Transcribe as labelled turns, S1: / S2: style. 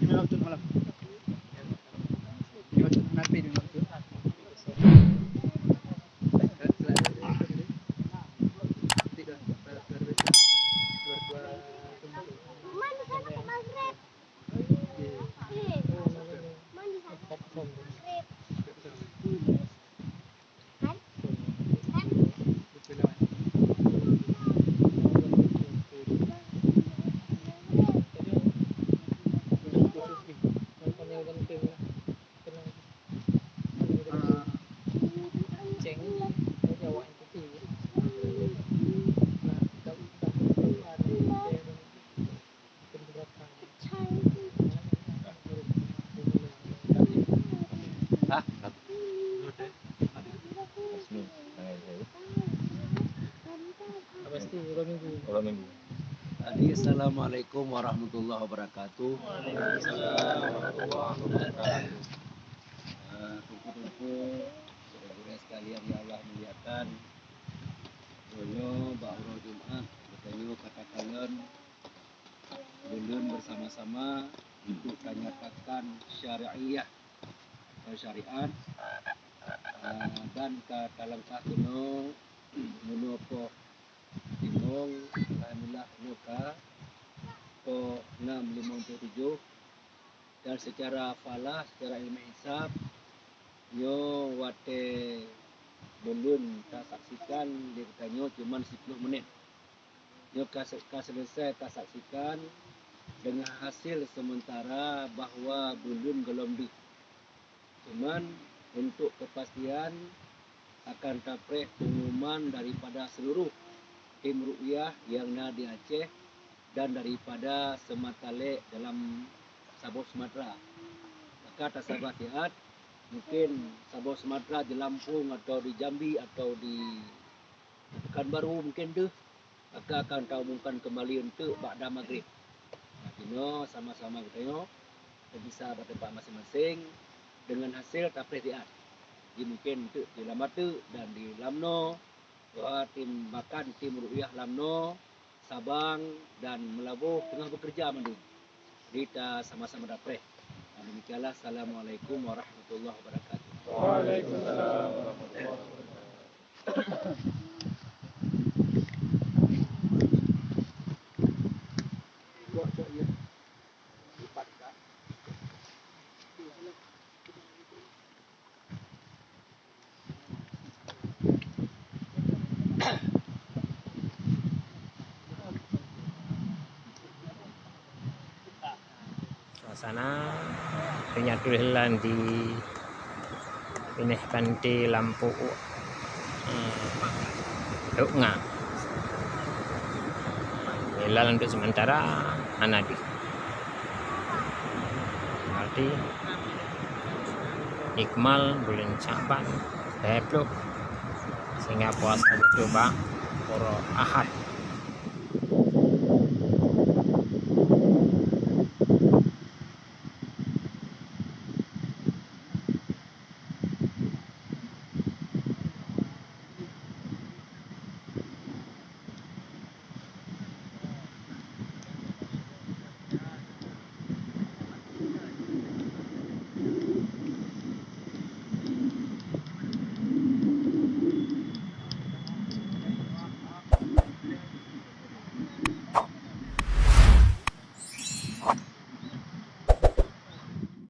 S1: waktu malam. Waktu nanti di waktu.
S2: Assalamualaikum warahmatullahi wabarakatuh. Tunggu-tunggu saudara sekalian yang Allah muliakan. Dulu bahwa Jumat bertanya kata kalian belum bersama-sama untuk tanyakan syariah atau syariat dan kata langkah kuno menopok timong alhamdulillah muka ko 657 dan secara falah secara ilmu hisab nyo wate belum tak saksikan ditanya cuma 10 menit nyo selesai tak saksikan dengan hasil sementara bahwa belum gelombi cuman untuk kepastian akan tapreh pengumuman daripada seluruh tim ru'yah yang ada di Aceh dan daripada Sematale dalam Sabah Sumatera. Maka tasabah sihat mungkin Sabah Sumatera di Lampung atau di Jambi atau di Pekanbaru mungkin tu maka akan tahu umumkan kembali untuk ba'da maghrib. Nah, sama-sama kita bisa bertempat masing-masing dengan hasil tapreh sihat. Jadi mungkin untuk di Lamatu dan di Lamno tim makan tim ru'yah Lamno, Sabang dan Melabuh tengah bekerja mandu. Kita sama-sama dapreh. Demikianlah. Assalamualaikum warahmatullahi wabarakatuh.
S3: Waalaikumsalam warahmatullahi wabarakatuh.
S4: Suasana penyatul hilal di pinehkan di lampu Duknga hilal untuk sementara Anadi berarti ikmal bulan Sya'ban 20 sehingga puasa coba poro Ahad